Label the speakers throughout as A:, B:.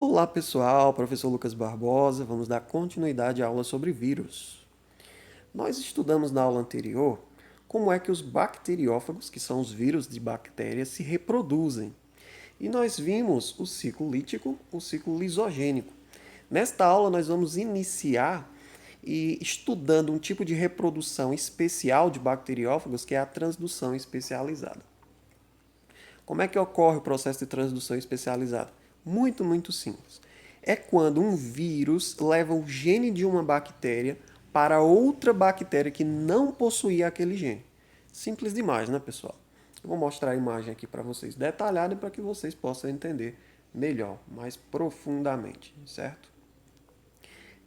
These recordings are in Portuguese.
A: Olá pessoal, professor Lucas Barbosa, vamos dar continuidade à aula sobre vírus. Nós estudamos na aula anterior como é que os bacteriófagos, que são os vírus de bactérias, se reproduzem. E nós vimos o ciclo lítico, o ciclo lisogênico. Nesta aula nós vamos iniciar estudando um tipo de reprodução especial de bacteriófagos, que é a transdução especializada. Como é que ocorre o processo de transdução especializada? Muito simples. É quando um vírus leva o gene de uma bactéria para outra bactéria que não possuía aquele gene. Simples demais, né, pessoal? Eu vou mostrar a imagem aqui para vocês detalhada para que vocês possam entender melhor, mais profundamente, certo?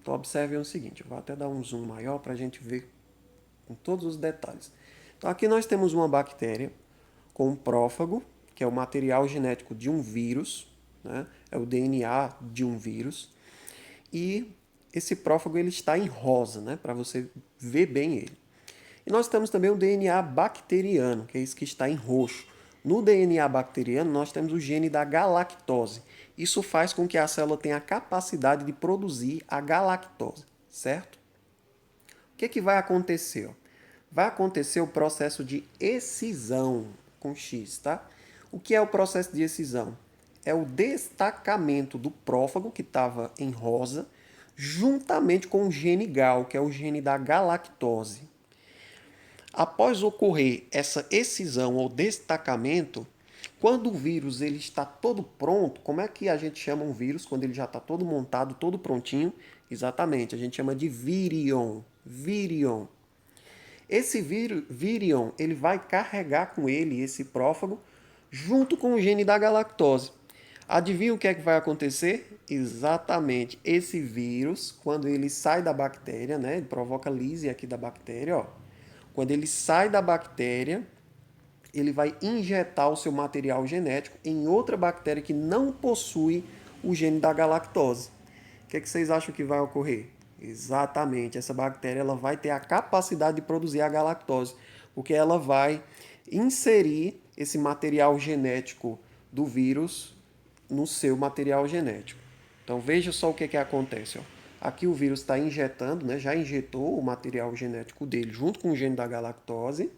A: Então observem o seguinte, eu vou até dar um zoom maior para a gente ver com todos os detalhes. Então aqui nós temos uma bactéria com um prófago, que é o material genético de um vírus, né? É o DNA de um vírus, e esse prófago ele está em rosa, né? Para você ver bem ele. E nós temos também o DNA bacteriano, que é esse que está em roxo. No DNA bacteriano, nós temos o gene da galactose. Isso faz com que a célula tenha a capacidade de produzir a galactose, certo? O que vai acontecer? Vai acontecer o processo de excisão, com X, tá? O que é o processo de excisão? É o destacamento do prófago, que estava em rosa, juntamente com o gene GAL, que é o gene da galactose. Após ocorrer essa excisão ou destacamento, quando o vírus ele está todo pronto, como é que a gente chama um vírus quando ele já está todo montado, todo prontinho? Exatamente, a gente chama de virion. Virion. Esse virion ele vai carregar com ele esse prófago junto com o gene da galactose. Adivinha o que é que vai acontecer? Exatamente, esse vírus, quando ele sai da bactéria, né, ele provoca lise aqui da bactéria, ó. Quando ele sai da bactéria, ele vai injetar o seu material genético em outra bactéria que não possui o gene da galactose. O que vocês acham que vai ocorrer? Exatamente, essa bactéria ela vai ter a capacidade de produzir a galactose, porque ela vai inserir esse material genético do vírus no seu material genético. Então veja só o que acontece. Ó. Aqui o vírus está injetando, né, já injetou o material genético dele junto com o gene da galactose,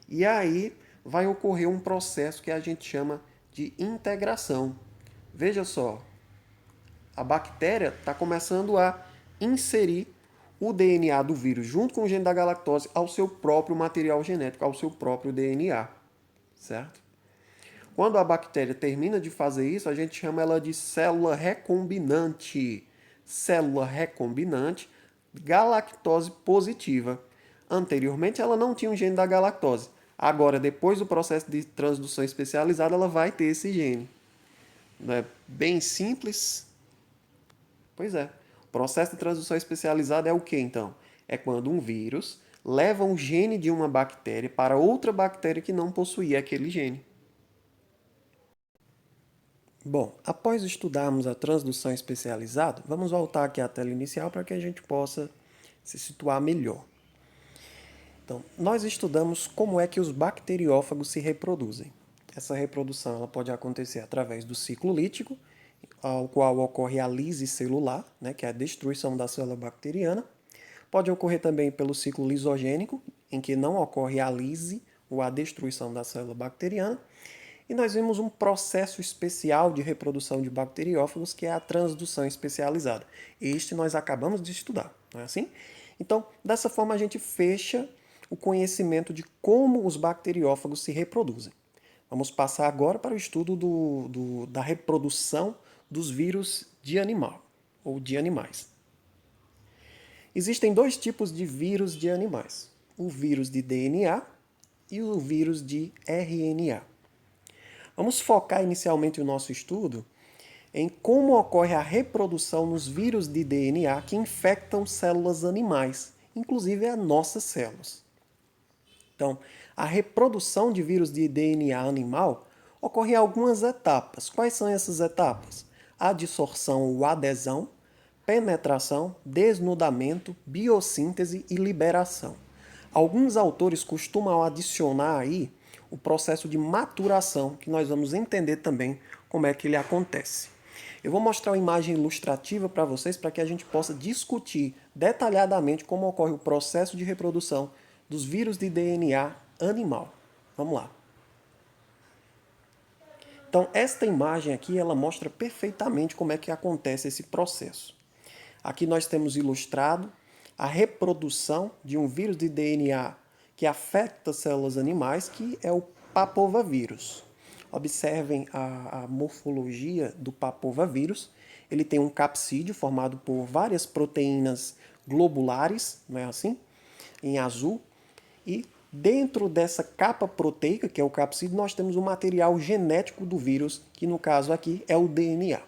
A: e aí vai ocorrer um processo que a gente chama de integração. Veja só, a bactéria está começando a inserir o DNA do vírus junto com o gene da galactose ao seu próprio material genético, ao seu próprio DNA, certo? Quando a bactéria termina de fazer isso, a gente chama ela de célula recombinante. Célula recombinante, galactose positiva. Anteriormente, ela não tinha um gene da galactose. Agora, depois do processo de transdução especializada, ela vai ter esse gene. Não é bem simples? Pois é. O processo de transdução especializada é o que, então? É quando um vírus leva um gene de uma bactéria para outra bactéria que não possuía aquele gene. Bom, após estudarmos a transdução especializada, vamos voltar aqui à tela inicial para que a gente possa se situar melhor. Então, nós estudamos como é que os bacteriófagos se reproduzem. Essa reprodução ela pode acontecer através do ciclo lítico, ao qual ocorre a lise celular, né, que é a destruição da célula bacteriana. Pode ocorrer também pelo ciclo lisogênico, em que não ocorre a lise ou a destruição da célula bacteriana. E nós vimos um processo especial de reprodução de bacteriófagos, que é a transdução especializada. Este nós acabamos de estudar, não é assim? Então, dessa forma a gente fecha o conhecimento de como os bacteriófagos se reproduzem. Vamos passar agora para o estudo da reprodução dos vírus de animal, ou de animais. Existem dois tipos de vírus de animais, o vírus de DNA e o vírus de RNA. Vamos focar inicialmente o nosso estudo em como ocorre a reprodução nos vírus de DNA que infectam células animais, inclusive as nossas células. Então, a reprodução de vírus de DNA animal ocorre em algumas etapas. Quais são essas etapas? Adsorção ou adesão, penetração, desnudamento, biossíntese e liberação. Alguns autores costumam adicionar aí o processo de maturação, que nós vamos entender também como é que ele acontece. Eu vou mostrar uma imagem ilustrativa para vocês para que a gente possa discutir detalhadamente como ocorre o processo de reprodução dos vírus de DNA animal. Vamos lá. Então, esta imagem aqui, ela mostra perfeitamente como é que acontece esse processo. Aqui nós temos ilustrado a reprodução de um vírus de DNA que afeta células animais, que é o papovavírus. Observem a morfologia do papovavírus. Ele tem um capsídeo formado por várias proteínas globulares, não é assim? Em azul. E dentro dessa capa proteica, que é o capsídeo, nós temos o material genético do vírus, que no caso aqui é o DNA.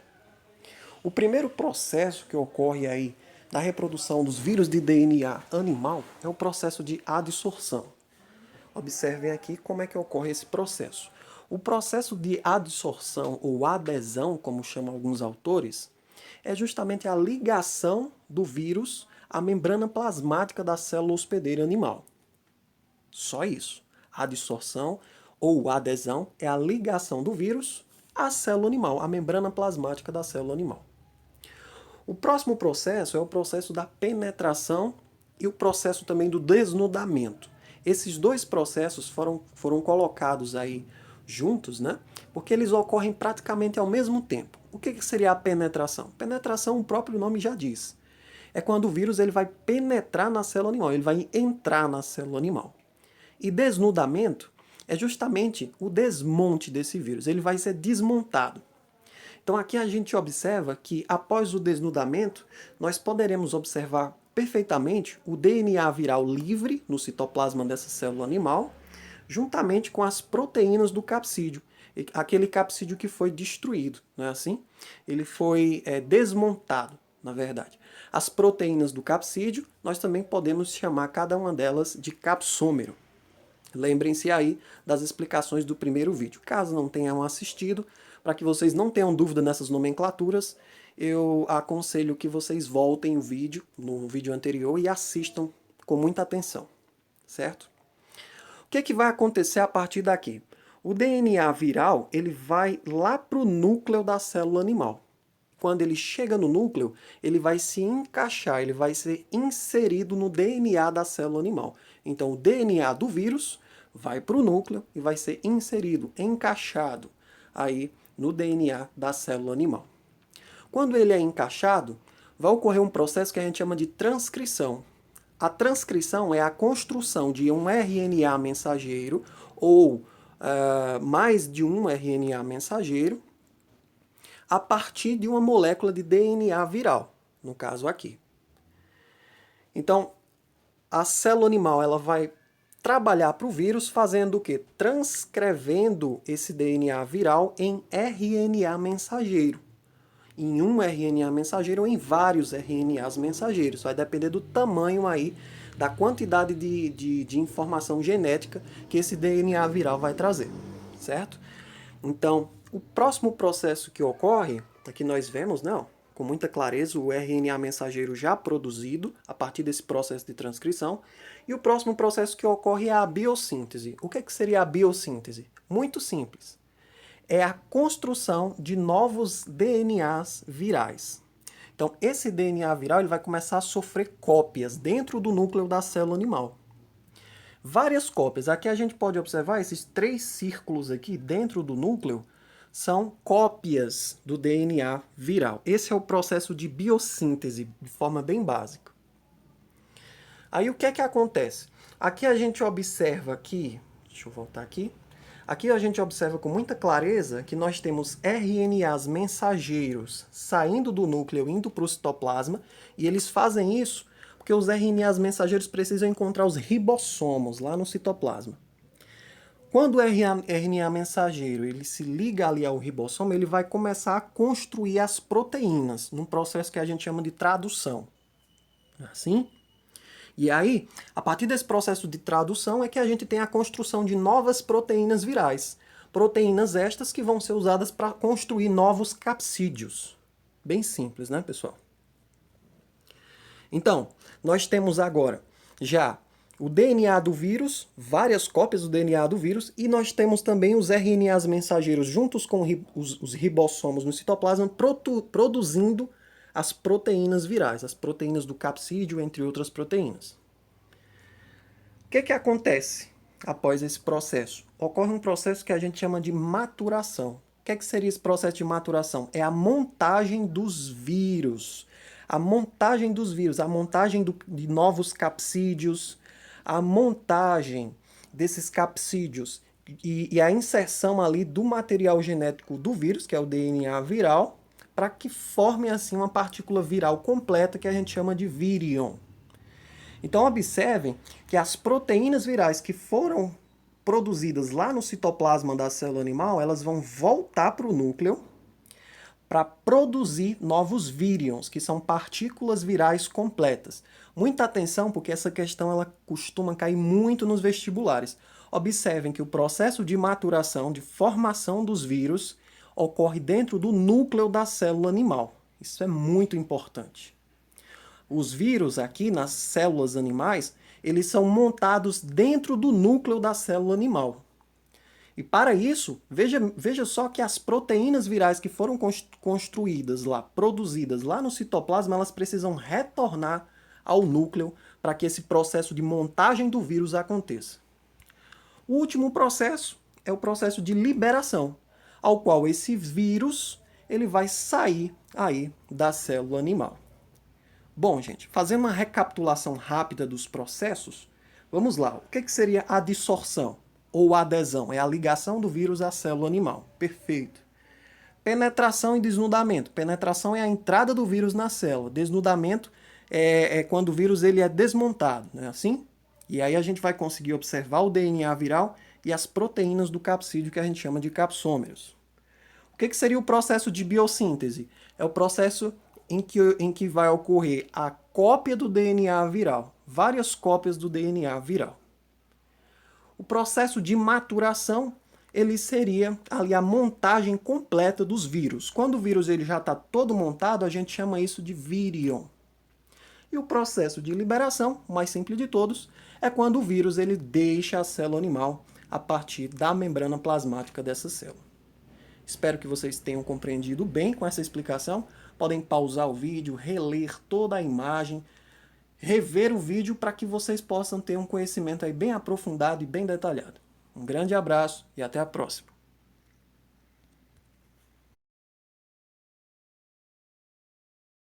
A: O primeiro processo que ocorre aí na reprodução dos vírus de DNA animal é o processo de adsorção. Observem aqui como é que ocorre esse processo. O processo de adsorção ou adesão, como chamam alguns autores, é justamente a ligação do vírus à membrana plasmática da célula hospedeira animal. Só isso. A adsorção ou adesão é a ligação do vírus à célula animal, à membrana plasmática da célula animal. O próximo processo é o processo da penetração e o processo também do desnudamento. Esses dois processos foram colocados aí juntos, né? Porque eles ocorrem praticamente ao mesmo tempo. O que seria a penetração? Penetração, o próprio nome já diz. É quando o vírus ele vai penetrar na célula animal, ele vai entrar na célula animal. E desnudamento é justamente o desmonte desse vírus, ele vai ser desmontado. Então aqui a gente observa que após o desnudamento, nós poderemos observar perfeitamente o DNA viral livre no citoplasma dessa célula animal, juntamente com as proteínas do capsídeo, aquele capsídeo que foi destruído, não é assim? Ele foi desmontado, na verdade. As proteínas do capsídeo, nós também podemos chamar cada uma delas de capsômero. Lembrem-se aí das explicações do primeiro vídeo. Caso não tenham assistido, para que vocês não tenham dúvida nessas nomenclaturas, eu aconselho que vocês voltem o vídeo, no vídeo anterior, e assistam com muita atenção, certo? O que vai acontecer a partir daqui? O DNA viral ele vai lá para o núcleo da célula animal. Quando ele chega no núcleo, ele vai se encaixar, ele vai ser inserido no DNA da célula animal. Então, o DNA do vírus vai para o núcleo e vai ser inserido, encaixado aí no DNA da célula animal. Quando ele é encaixado, vai ocorrer um processo que a gente chama de transcrição. A transcrição é a construção de um RNA mensageiro ou mais de um RNA mensageiro a partir de uma molécula de DNA viral, no caso aqui. Então, a célula animal ela vai trabalhar para o vírus fazendo o quê? Transcrevendo esse DNA viral em RNA mensageiro. Em um RNA mensageiro ou em vários RNAs mensageiros. Vai depender do tamanho aí, da quantidade de informação genética que esse DNA viral vai trazer, certo? Então, o próximo processo que ocorre, aqui nós vemos, né, com muita clareza, o RNA mensageiro já produzido a partir desse processo de transcrição. E o próximo processo que ocorre é a biossíntese. O que seria a biossíntese? Muito simples. É a construção de novos DNAs virais. Então, esse DNA viral ele vai começar a sofrer cópias dentro do núcleo da célula animal. Várias cópias. Aqui a gente pode observar esses 3 círculos aqui dentro do núcleo são cópias do DNA viral. Esse é o processo de biossíntese, de forma bem básica. Aí o que acontece? Aqui a gente observa que, deixa eu voltar aqui, aqui a gente observa com muita clareza que nós temos RNAs mensageiros saindo do núcleo, indo para o citoplasma, e eles fazem isso porque os RNAs mensageiros precisam encontrar os ribossomos lá no citoplasma. Quando o RNA mensageiro ele se liga ali ao ribossomo, ele vai começar a construir as proteínas, num processo que a gente chama de tradução. Assim? E aí, a partir desse processo de tradução é que a gente tem a construção de novas proteínas virais. Proteínas estas que vão ser usadas para construir novos capsídeos. Bem simples, né, pessoal? Então, nós temos agora já
B: o DNA do vírus, várias cópias do DNA do vírus, e nós temos também os RNAs mensageiros juntos com os ribossomos no citoplasma produzindo as proteínas virais, as proteínas do capsídeo, entre outras proteínas. O que acontece após esse processo? Ocorre um processo que a gente chama de maturação. O que seria esse processo de maturação? É a montagem dos vírus. A montagem dos vírus, a montagem de novos capsídeos, a montagem desses capsídeos e a inserção ali do material genético do vírus, que é o DNA viral, para que forme assim uma partícula viral completa que a gente chama de vírion. Então observem que as proteínas virais que foram produzidas lá no citoplasma da célula animal, elas vão voltar para o núcleo para produzir novos vírions, que são partículas virais completas. Muita atenção, porque essa questão ela costuma cair muito nos vestibulares. Observem que o processo de maturação, de formação dos vírus, ocorre dentro do núcleo da célula animal. Isso é muito importante. Os vírus aqui nas células animais, eles são montados dentro do núcleo da célula animal. E para isso, veja só que as proteínas virais que foram construídas lá, produzidas lá no citoplasma, elas precisam retornar ao núcleo para que esse processo de montagem do vírus aconteça. O último processo é o processo de liberação, ao qual esse vírus ele vai sair aí da célula animal. Bom, gente, fazendo uma recapitulação rápida dos processos, vamos lá. O que seria a dissorção ou adesão? É a ligação do vírus à célula animal. Perfeito. Penetração e desnudamento. Penetração é a entrada do vírus na célula. Desnudamento é quando o vírus ele é desmontado, não é assim? E aí a gente vai conseguir observar o DNA viral e as proteínas do capsídeo que a gente chama de capsômeros. O que seria o processo de biossíntese? É o processo em que vai ocorrer a cópia do DNA viral, várias cópias do DNA viral. O processo de maturação, ele seria ali a montagem completa dos vírus. Quando o vírus ele já está todo montado, a gente chama isso de vírion. E o processo de liberação, o mais simples de todos, é quando o vírus ele deixa a célula animal a partir da membrana plasmática dessa célula. Espero que vocês tenham compreendido bem com essa explicação. Podem pausar o vídeo, reler toda a imagem, rever o vídeo para que vocês possam ter um conhecimento aí bem aprofundado e bem detalhado. Um grande abraço e até a próxima.